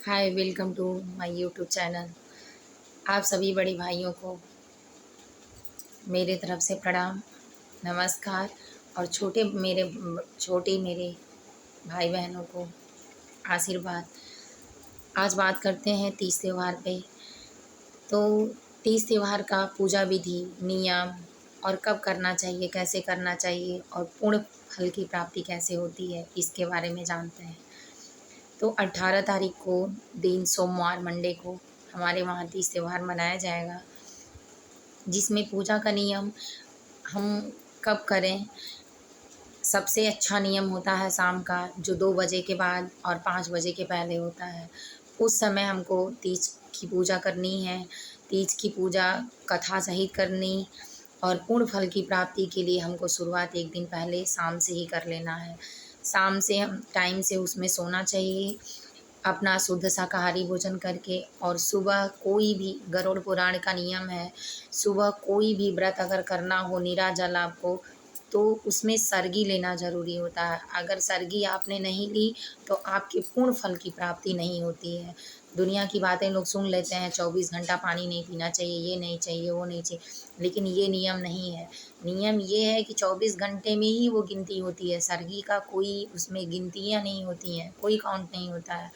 Hi, welcome to my YouTube channel. आप सभी बड़े भाइयों को मेरे तरफ से प्रणाम, नमस्कार। और छोटे मेरे भाई बहनों को आशीर्वाद। आज बात करते हैं तीज त्योहार पे। तो तीज त्योहार का पूजा विधि, नियम और कब करना चाहिए, कैसे करना चाहिए और पूर्ण फल की प्राप्ति कैसे होती है, इसके बारे में जानते हैं। तो 18 तारीख को दिन सोमवार मंडे को हमारे वहाँ तीज त्योहार मनाया जाएगा, जिसमें पूजा का नियम हम कब करें। सबसे अच्छा नियम होता है शाम का, जो 2 बजे के बाद और 5 बजे के पहले होता है। उस समय हमको तीज की पूजा करनी है। तीज की पूजा कथा सहित करनी और पूर्ण फल की प्राप्ति के लिए हमको शुरुआत एक दिन पहले शाम से ही कर लेना है। शाम से हम टाइम से उसमें सोना चाहिए, अपना शुद्ध शाकाहारी भोजन करके। और सुबह कोई भी, गरुड़ पुराण का नियम है, सुबह कोई भी व्रत अगर करना हो निराजल आपको, तो उसमें सरगी लेना ज़रूरी होता है। अगर सरगी आपने नहीं ली तो आपके पूर्ण फल की प्राप्ति नहीं होती है। दुनिया की बातें लोग सुन लेते हैं, 24 घंटा पानी नहीं पीना चाहिए, ये नहीं चाहिए, वो नहीं चाहिए, लेकिन ये नियम नहीं है। नियम ये है कि 24 घंटे में ही वो गिनती होती है। सरगी का कोई उसमें गिनतियाँ नहीं होती हैं, कोई काउंट नहीं होता है।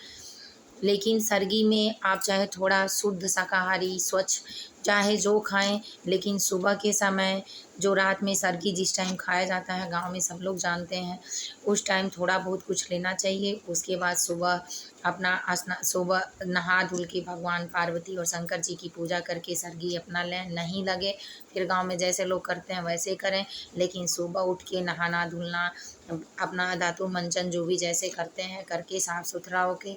लेकिन सर्गी में आप चाहे थोड़ा शुद्ध शाकाहारी स्वच्छ चाहे जो खाएं, लेकिन सुबह के समय, जो रात में सर्गी जिस टाइम खाया जाता है, गांव में सब लोग जानते हैं, उस टाइम थोड़ा बहुत कुछ लेना चाहिए। उसके बाद सुबह अपना सुबह नहा धुल के भगवान पार्वती और शंकर जी की पूजा करके सर्गी अपना लें। नहीं लगे फिर गांव में जैसे लोग करते हैं वैसे करें, लेकिन सुबह उठ के नहाना धुलना, अपना दातुन मंजन जो भी जैसे करते हैं करके साफ़ सुथरा होके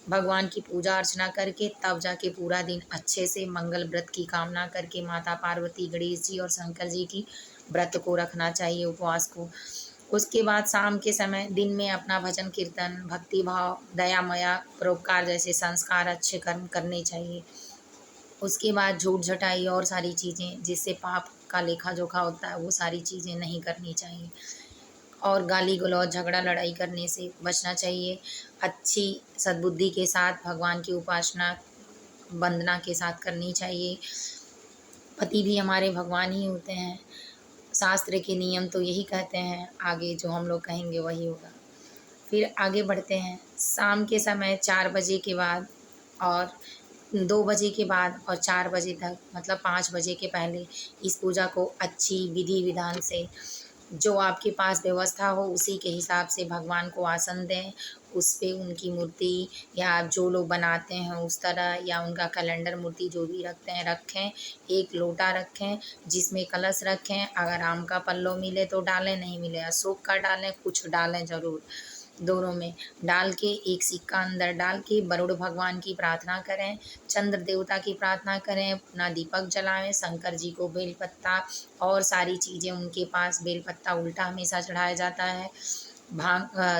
भगवान की पूजा अर्चना करके तब जाके पूरा दिन अच्छे से मंगल व्रत की कामना करके माता पार्वती, गणेश जी और शंकर जी की व्रत को रखना चाहिए, उपवास को। उसके बाद शाम के समय दिन में अपना भजन कीर्तन, भक्ति भाव, दया मया, परोपकार जैसे संस्कार अच्छे कर्म करने चाहिए। उसके बाद झूठ झटाई और सारी चीज़ें जिससे पाप का लेखा जोखा होता है, वो सारी चीज़ें नहीं करनी चाहिए। और गाली गलौज, झगड़ा लड़ाई करने से बचना चाहिए। अच्छी सद्बुद्धि के साथ भगवान की उपासना, वंदना के साथ करनी चाहिए। पति भी हमारे भगवान ही होते हैं। शास्त्र के नियम तो यही कहते हैं, आगे जो हम लोग कहेंगे वही होगा। फिर आगे बढ़ते हैं। शाम के समय 4 बजे के बाद और 2 बजे के बाद और 4 बजे तक, मतलब 5 बजे के पहले इस पूजा को अच्छी विधि विधान से, जो आपके पास व्यवस्था हो उसी के हिसाब से भगवान को आसन दें। उस पे उनकी मूर्ति, या आप जो लोग बनाते हैं उस तरह, या उनका कैलेंडर मूर्ति जो भी रखते हैं रखें। एक लोटा रखें जिसमें कलश रखें। अगर आम का पल्लो मिले तो डालें, नहीं मिले अशोक का डालें, कुछ डालें ज़रूर। दोनों में डाल के एक सिक्का अंदर डाल के वरुण भगवान की प्रार्थना करें, चंद्र देवता की प्रार्थना करें, अपना दीपक जलाएं, शंकर जी को बेलपत्ता और सारी चीज़ें उनके पास, बेलपत्ता उल्टा हमेशा चढ़ाया जाता है,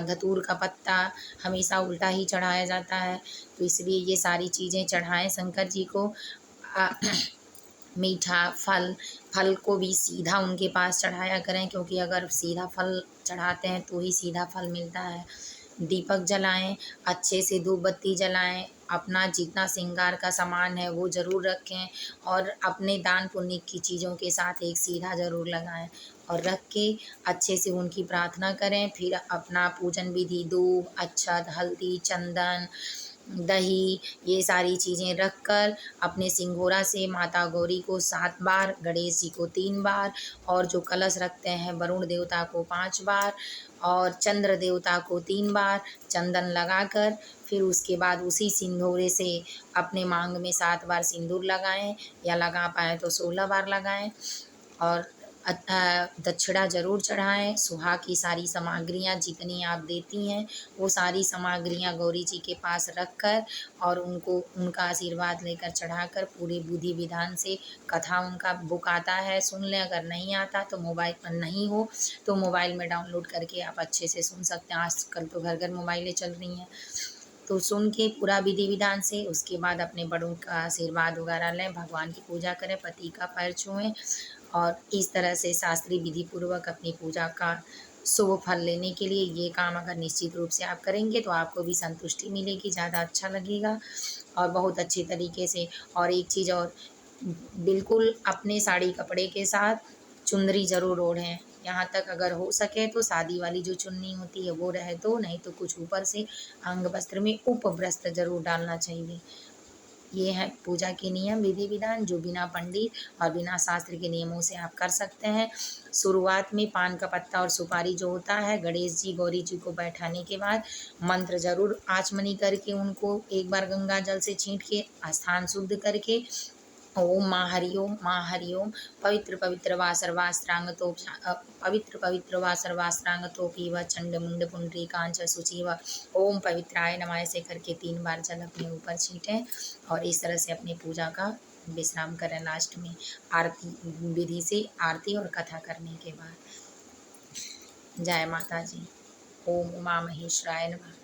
धतूर का पत्ता हमेशा उल्टा ही चढ़ाया जाता है, तो इसलिए ये सारी चीज़ें चढ़ाएं शंकर जी को। अ, मीठा फल, फल को भी सीधा उनके पास चढ़ाया करें, क्योंकि अगर सीधा फल चढ़ाते हैं तो ही सीधा फल मिलता है। दीपक जलाएं, अच्छे से धूप बत्ती जलाएं, अपना जितना श्रृंगार का सामान है वो ज़रूर रखें, और अपने दान पुण्य की चीज़ों के साथ एक सीधा ज़रूर लगाएं और रख के अच्छे से उनकी प्रार्थना करें। फिर अपना पूजन विधि, दूब, अक्षत, हल्दी, चंदन, दही, ये सारी चीज़ें रख कर अपने सिंघोरा से माता गौरी को 7 बार, गणेश जी को 3 बार, और जो कलश रखते हैं वरुण देवता को 5 बार और चंद्र देवता को 3 बार चंदन लगाकर, फिर उसके बाद उसी सिंदूरे से अपने मांग में 7 बार सिंदूर लगाएं, या लगा पाएँ तो 16 बार लगाएं। और दक्षिणा ज़रूर चढ़ाएं। सुहाग की सारी सामग्रियाँ जितनी आप देती हैं वो सारी सामग्रियाँ गौरी जी के पास रख कर और उनको उनका आशीर्वाद लेकर चढ़ाकर पूरे विधि विधान से, कथा उनका बुक आता है सुन लें, अगर नहीं आता तो मोबाइल पर नहीं हो तो मोबाइल में डाउनलोड करके आप अच्छे से सुन सकते हैं। आजकल तो घर घर मोबाइलें चल रही हैं, तो सुन के पूरा विधि विधान से उसके बाद अपने बड़ों का आशीर्वाद वगैरह लें, भगवान की पूजा करें, पति का पैर छुएं, और इस तरह से शास्त्रीय विधि पूर्वक अपनी पूजा का शुभ फल लेने के लिए ये काम अगर निश्चित रूप से आप करेंगे तो आपको भी संतुष्टि मिलेगी, ज़्यादा अच्छा लगेगा और बहुत अच्छे तरीके से। और एक चीज़ और, बिल्कुल अपने साड़ी कपड़े के साथ चुंदरी ज़रूर ओढ़ें। यहाँ तक अगर हो सके तो शादी वाली जो चुन्नी होती है वो रहे दो, नहीं तो कुछ ऊपर से अंग वस्त्र में उपवस्त्र ज़रूर डालना चाहिए। ये है पूजा के नियम विधि विधान जो बिना पंडित और बिना शास्त्र के नियमों से आप कर सकते हैं। शुरुआत में पान का पत्ता और सुपारी जो होता है, गणेश जी गौरी जी को बैठाने के बाद मंत्र जरूर आचमनी करके उनको एक बार गंगा जल से छींट के स्थान शुद्ध करके ओम माँ हरि ओम पवित्र पवित्र वा सर्वास्त्रांग तो पवित्र पवित्र वा सर्वास्त्रांग तो पीव चंड मुंड पुंडरी कांच सुचीव ओम पवित्राय नमः ऐसे करके 3 बार जल अपने ऊपर छींटें और इस तरह से अपनी पूजा का विश्राम करें। लास्ट में आरती विधि से आरती और कथा करने के बाद। जय माता जी। ओम उमा महेश्वराय नमः।